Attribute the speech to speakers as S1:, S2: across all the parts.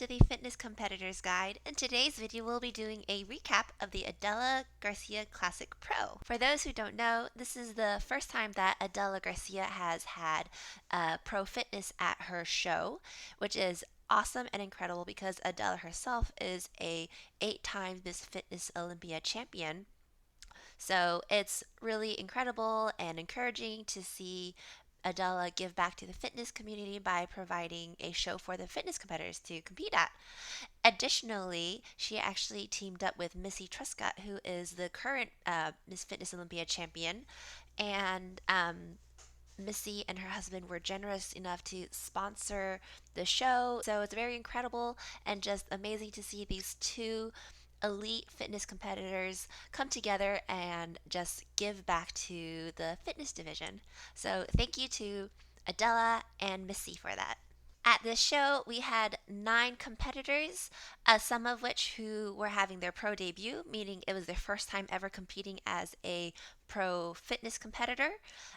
S1: to the Fitness Competitors Guide. In today's video, we'll be doing a recap of the Adela Garcia Classic Pro. For those who don't know, this is the first time that Adela Garcia has had pro fitness at her show, which is awesome and incredible because Adela herself is a 8-time Miss Fitness Olympia champion. So it's really incredible and encouraging to see Adela give back to the fitness community by providing a show for the fitness competitors to compete at. Additionally, she actually teamed up with Missy Truscott, who is the current Miss Fitness Olympia champion, and Missy and her husband were generous enough to sponsor the show. So it's very incredible and just amazing to see these two elite fitness competitors come together and just give back to the fitness division. So thank you to Adela and Missy for that. At this show, we had 9 competitors, some of which who were having their pro debut, meaning it was their first time ever competing as a pro fitness competitor.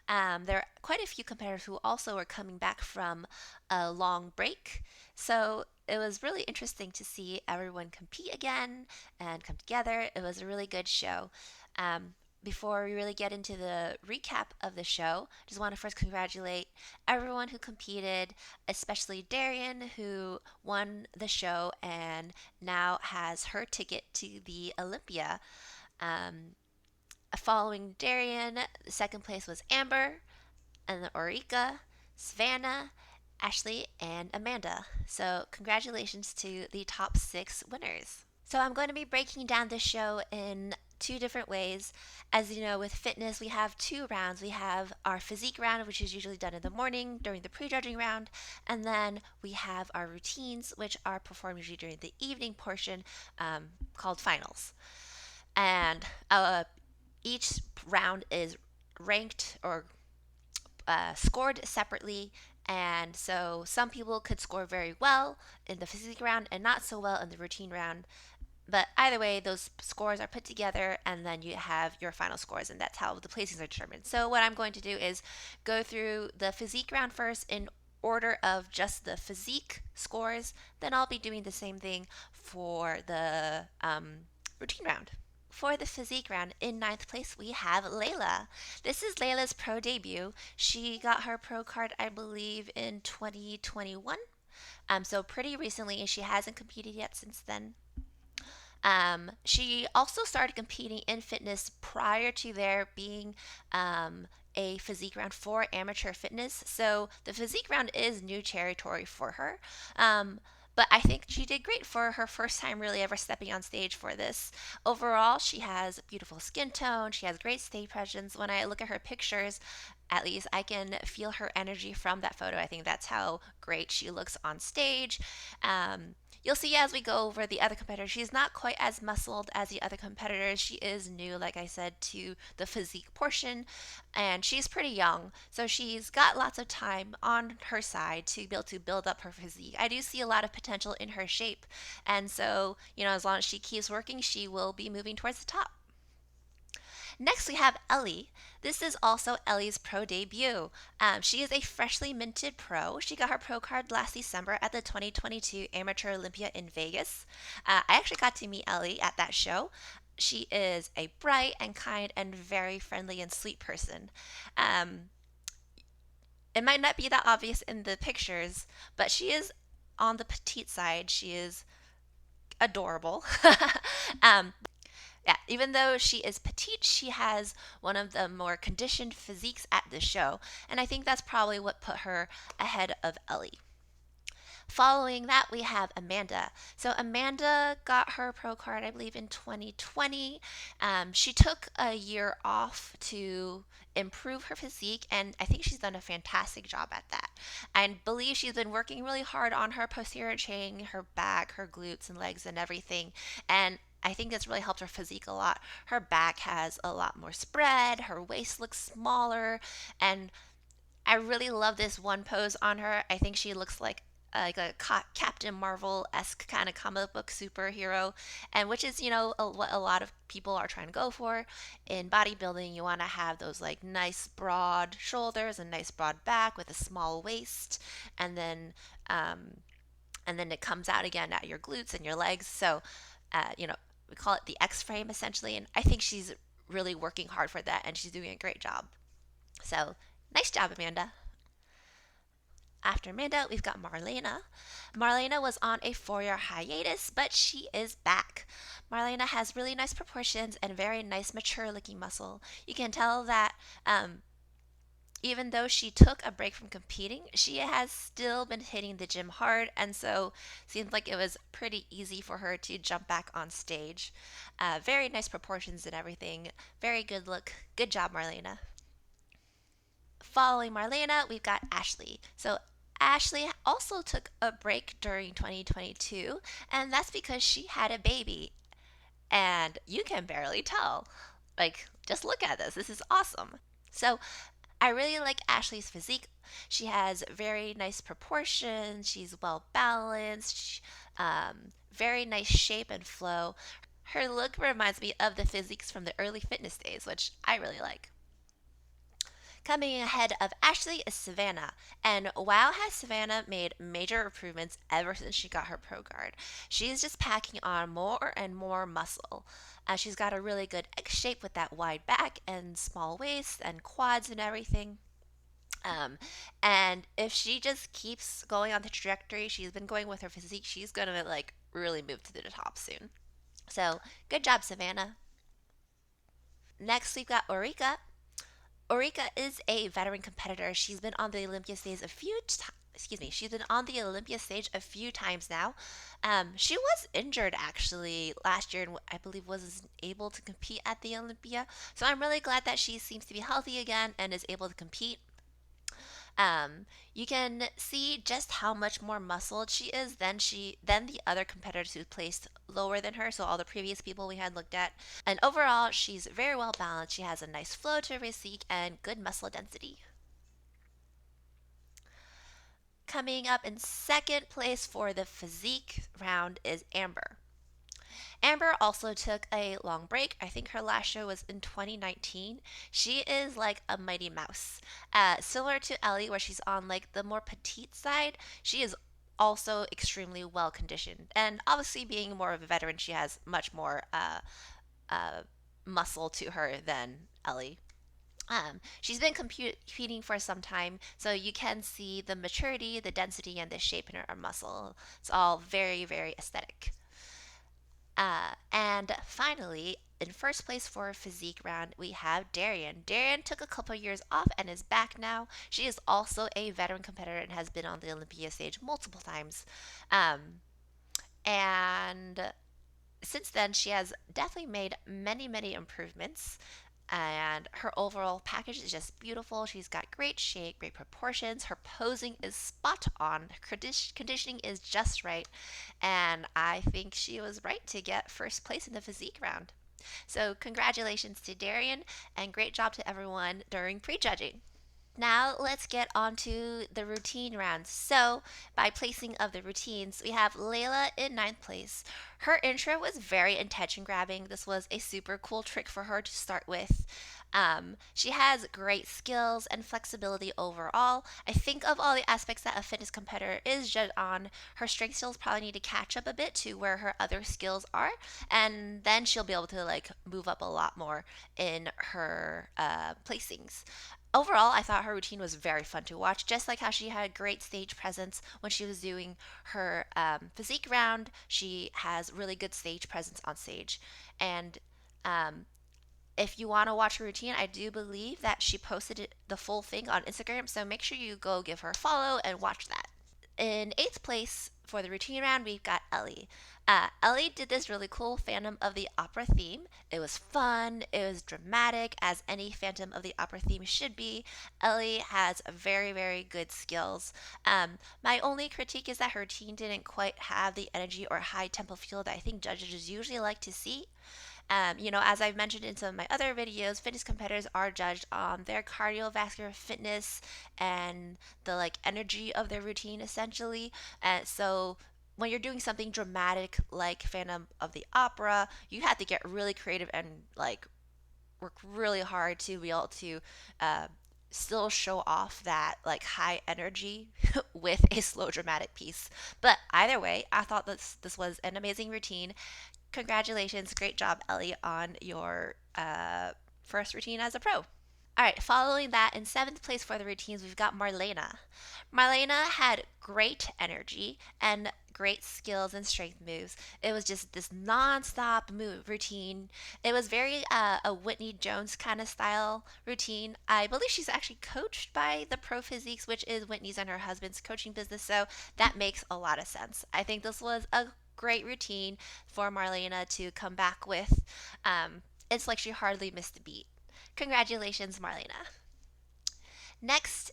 S1: There are quite a few competitors who also were coming back from a long break. So it was really interesting to see everyone compete again and come together. It was a really good show. Before we really get into the recap of the show, just want to first congratulate everyone who competed, especially Darian, who won the show and now has her ticket to the Olympia. Um, Following Darian, the second place was Amber, and then Orica, Savannah, Ashley, and Amanda. So, congratulations to the top 6 winners. So, I'm going to be breaking down this show in 2 different ways. As you know, with fitness, we have 2 rounds. We have our physique round, which is usually done in the morning during the prejudging round, and then we have our routines, which are performed usually during the evening portion, called finals. And each round is ranked or scored separately. And so some people could score very well in the physique round and not so well in the routine round. But either way, those scores are put together and then you have your final scores, and that's how the placings are determined. So, what I'm going to do is go through the physique round first in order of just the physique scores. Then I'll be doing the same thing for the routine round. For the physique round, in 9th place, we have Layla. This is Layla's pro debut. She got her pro card, I believe, in 2021. So pretty recently, and she hasn't competed yet since then. She also started competing in fitness prior to there being a physique round for amateur fitness. So the physique round is new territory for her. But I think she did great for her first time really ever stepping on stage for this. Overall, she has beautiful skin tone. She has great stage presence. When I look at her pictures, at least I can feel her energy from that photo. I think that's how great she looks on stage. You'll see as we go over the other competitors, she's not quite as muscled as the other competitors. She is new, like I said, to the physique portion, and she's pretty young. So she's got lots of time on her side to be able to build up her physique. I do see a lot of potential in her shape. And so, as long as she keeps working, she will be moving towards the top. Next, we have Ellie. This is also Ellie's pro debut. She is a freshly minted pro. She got her pro card last December at the 2022 Amateur Olympia in Vegas. I actually got to meet Ellie at that show. She is a bright and kind and very friendly and sweet person. Um, it might not be that obvious in the pictures, but she is on the petite side. She is adorable. um, yeah, even though she is petite, she has one of the more conditioned physiques at the show, and I think that's probably what put her ahead of Ellie. Following that, we have Amanda. So Amanda got her pro card, I believe, in 2020. She took a year off to improve her physique, and I think she's done a fantastic job at that. I believe she's been working really hard on her posterior chain, her back, her glutes and legs and everything. And I think that's really helped her physique a lot. Her back has a lot more spread, her waist looks smaller, and I really love this one pose on her. I think she looks like a Captain Marvel esque kind of comic book superhero, and which is what a lot of people are trying to go for in bodybuilding. You want to have those like nice broad shoulders and nice broad back with a small waist, and then and then it comes out again at your glutes and your legs. So, we call it the X frame essentially. And I think she's really working hard for that, and she's doing a great job. So, nice job, Amanda. After Amanda, we've got Marlena. Marlena was on a 4 year hiatus, but she is back. Marlena has really nice proportions and very nice, mature looking muscle. You can tell that even though she took a break from competing, she has still been hitting the gym hard, and so seems like it was pretty easy for her to jump back on stage. Very nice proportions and everything. Very good look. Good job, Marlena. Following Marlena, we've got Ashley. So Ashley also took a break during 2022, and that's because she had a baby. And you can barely tell. Like, just look at this. This is awesome. So, I really like Ashley's physique. She has very nice proportions. She's well balanced. Very nice shape and flow. Her look reminds me of the physiques from the early fitness days, which I really like. Coming ahead of Ashley is Savannah, and wow, has Savannah made major improvements ever since she got her pro guard. She's just packing on more and more muscle. She's got a really good X shape with that wide back and small waist and quads and everything. Um, and if she just keeps going on the trajectory she's been going with her physique, she's gonna like really move to the top soon. So good job, Savannah. Next, we've got Orika. Orika is a veteran competitor. She's been on the Olympia stage a few times. Excuse me, she's been on the Olympia stage a few times now. She was injured actually last year and I believe wasn't able to compete at the Olympia. So I'm really glad that she seems to be healthy again and is able to compete. You can see just how much more muscled she is than the other competitors who placed lower than her. So all the previous people we had looked at, and overall, she's very well balanced. She has a nice flow to her physique and good muscle density. Coming up in second place for the physique round is Amber. Amber also took a long break. I think her last show was in 2019. She is like a mighty mouse. Similar to Ellie, where she's on like the more petite side, she is also extremely well conditioned. And obviously, being more of a veteran, she has much more uh, muscle to her than Ellie. She's been competing for some time, so you can see the maturity, the density, and the shape in her muscle. It's all very, very aesthetic. And finally, in first place for physique round, we have Darian. Darian took a couple years off and is back now. She is also a veteran competitor and has been on the Olympia stage multiple times. Um, and since then, she has definitely made many, many improvements. And her overall package is just beautiful. She's got great shape, great proportions. Her posing is spot on. Her conditioning is just right. And I think she was right to get first place in the physique round. So, congratulations to Darian, and great job to everyone during prejudging. Now let's get on to the routine rounds. So, by placing of the routines, we have Layla in ninth place. Her intro was very attention grabbing. This was a super cool trick for her to start with. She has great skills and flexibility overall. I think of all the aspects that a fitness competitor is judged on, her strength skills probably need to catch up a bit to where her other skills are, and then she'll be able to like move up a lot more in her placings. Overall, I thought her routine was very fun to watch, just like how she had great stage presence when she was doing her physique round. She has really good stage presence on stage. And um, if you want to watch her routine, I do believe that she posted the full thing on Instagram, so make sure you go give her a follow and watch that. In eighth place for the routine round, we've got Ellie. Ellie did this really cool Phantom of the Opera theme. It was fun, it was dramatic, as any Phantom of the Opera theme should be. Ellie has very, very good skills. My only critique is that her routine didn't quite have the energy or high tempo feel that I think judges usually like to see. As I've mentioned in some of my other videos, fitness competitors are judged on their cardiovascular fitness and the like energy of their routine essentially. And so when you're doing something dramatic like Phantom of the Opera, you have to get really creative and like work really hard to be able to uh, still show off that like high energy with a slow dramatic piece. But either way, I thought this was an amazing routine. Congratulations, great job, Ellie, on your first routine as a pro. All right, following that, in seventh place for the routines, we've got Marlena. Marlena had great energy and great skills and strength moves. It was just this non-stop move routine. It was very a Whitney Jones kind of style routine. I believe she's actually coached by the Pro Physiques, which is Whitney's and her husband's coaching business, so that makes a lot of sense. I think this was a great routine for Marlena to come back with. It's like she hardly missed a beat. Congratulations, Marlena. Next,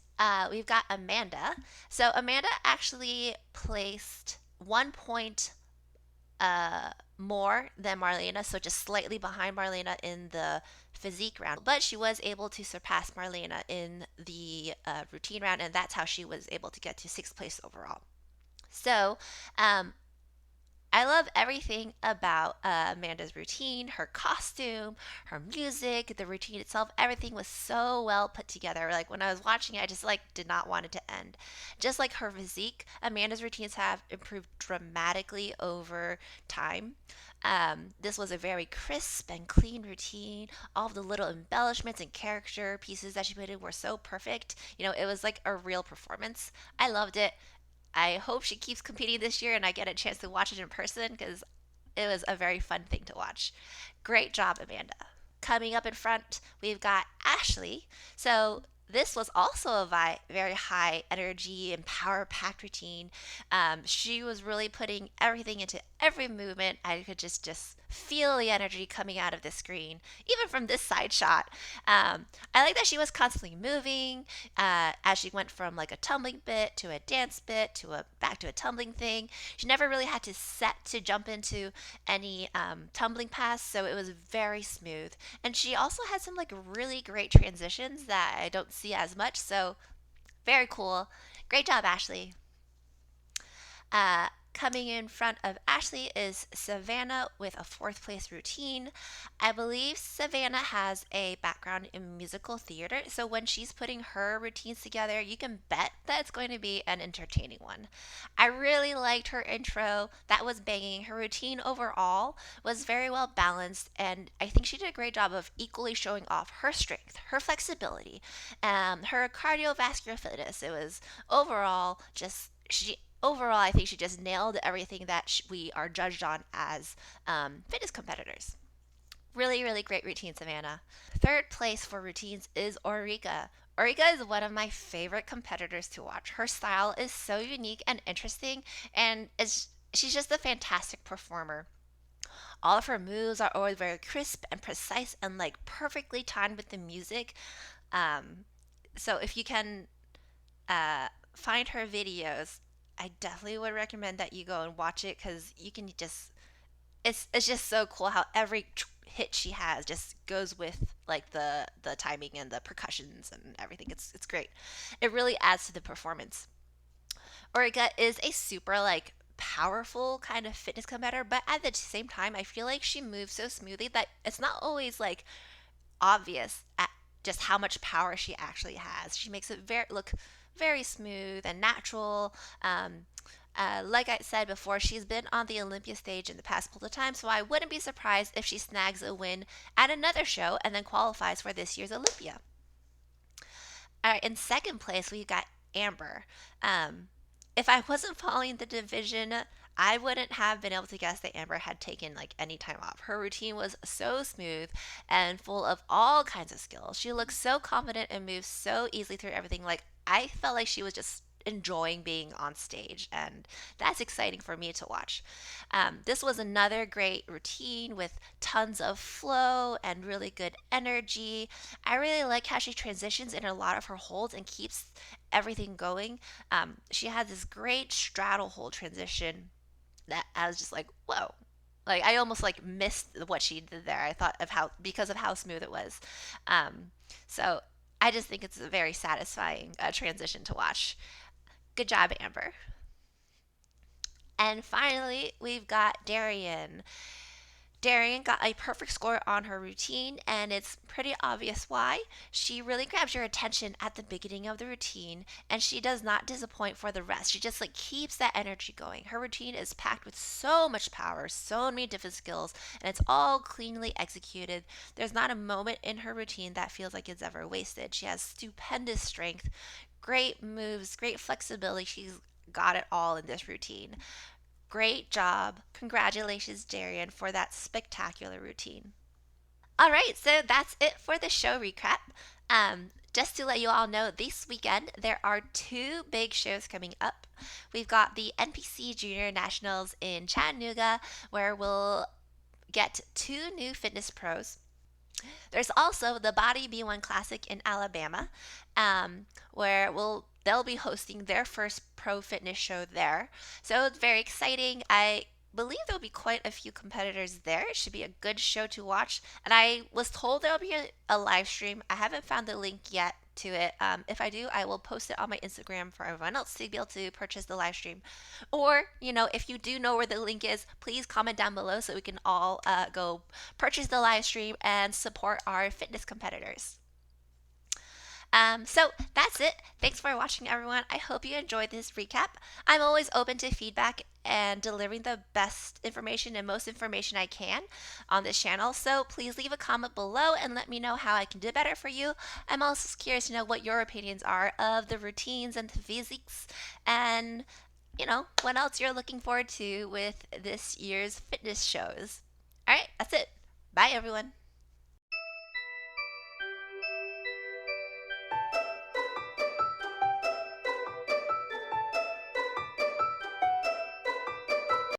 S1: we've got Amanda. So Amanda actually placed 1 point more than Marlena, so just slightly behind Marlena in the physique round. But she was able to surpass Marlena in the routine round, and that's how she was able to get to sixth place overall. So um, I love everything about Amanda's routine, her costume, her music, the routine itself. Everything was so well put together. Like when I was watching it, I just like did not want it to end. Just like her physique, Amanda's routines have improved dramatically over time. This was a very crisp and clean routine. All of the little embellishments and character pieces that she put in were so perfect. You know, it was like a real performance. I loved it. I hope she keeps competing this year and I get a chance to watch it in person because it was a very fun thing to watch. Great job, Amanda. Coming up in front, we've got Ashley. So this was also a very high energy and power packed routine. She was really putting everything into every movement. I could just feel the energy coming out of the screen, even from this side shot. I like that she was constantly moving as she went from like a tumbling bit to a dance bit to a back to a tumbling thing. She never really had to set to jump into any tumbling pass, so it was very smooth. And she also had some like really great transitions that I don't see as much. So very cool. Great job, Ashley. Coming in front of Ashley is Savannah with a fourth place routine. I believe Savannah has a background in musical theater, so when she's putting her routines together, you can bet that it's going to be an entertaining one. I really liked her intro, that was banging. Her routine overall was very well balanced, and I think she did a great job of equally showing off her strength, her flexibility, her cardiovascular fitness. It was overall just she overall, I think she just nailed everything that we are judged on as fitness competitors. Really, really great routine, Savannah. Third place for routines is Orica. Orica is one of my favorite competitors to watch. Her style is so unique and interesting, and she's just a fantastic performer. All of her moves are always very crisp and precise and like perfectly timed with the music. Um, so if you can find her videos, I definitely would recommend that you go and watch it because you can just it's just so cool how every hit she has just goes with like the timing and the percussions and everything. It's great. It really adds to the performance. Origa is a super like powerful kind of fitness competitor, but at the same time, I feel like she moves so smoothly that it's not always like obvious at just how much power she actually has. She makes it look very smooth and natural. Like I said before, she's been on the Olympia stage in the past couple of times, so I wouldn't be surprised if she snags a win at another show and then qualifies for this year's Olympia. All right, in second place, we got Amber. Um, if I wasn't following the division, I wouldn't have been able to guess that Amber had taken like any time off. Her routine was so smooth and full of all kinds of skills. She looked so confident and moved so easily through everything. Like I felt like she was just enjoying being on stage, and that's exciting for me to watch. This was another great routine with tons of flow and really good energy. I really like how she transitions in a lot of her holds and keeps everything going. She had this great straddle hold transition that I was just like, whoa. Like I almost like missed what she did there. I thought of how because of how smooth it was. Um, so I just think it's a very satisfying transition to watch. Good job, Amber. And finally, we've got Darian. Darian got a perfect score on her routine, and it's pretty obvious why. She really grabs your attention at the beginning of the routine, and she does not disappoint for the rest. She just like keeps that energy going. Her routine is packed with so much power, so many different skills, and it's all cleanly executed. There's not a moment in her routine that feels like it's ever wasted. She has stupendous strength, great moves, great flexibility. She's got it all in this routine. Great job. Congratulations, Darian, for that spectacular routine. All right, so that's it for the show recap. Just to let you all know, this weekend there are two big shows coming up. We've got the NPC Junior Nationals in Chattanooga, where we'll get two new fitness pros. There's also the Body B1 Classic in Alabama, where they'll be hosting their first pro fitness show there. So it's very exciting. I believe there'll be quite a few competitors there. It should be a good show to watch. And I was told there'll be a live stream. I haven't found the link yet to it. If I do, I will post it on my Instagram for everyone else to be able to purchase the live stream. Or, if you do know where the link is, please comment down below so we can all go purchase the live stream and support our fitness competitors. So that's it. Thanks for watching, everyone. I hope you enjoyed this recap. I'm always open to feedback and delivering the best information and most information I can on this channel. So please leave a comment below and let me know how I can do better for you. I'm also curious to know what your opinions are of the routines and the physiques and what else you're looking forward to with this year's fitness shows. All right, that's it. Bye, everyone.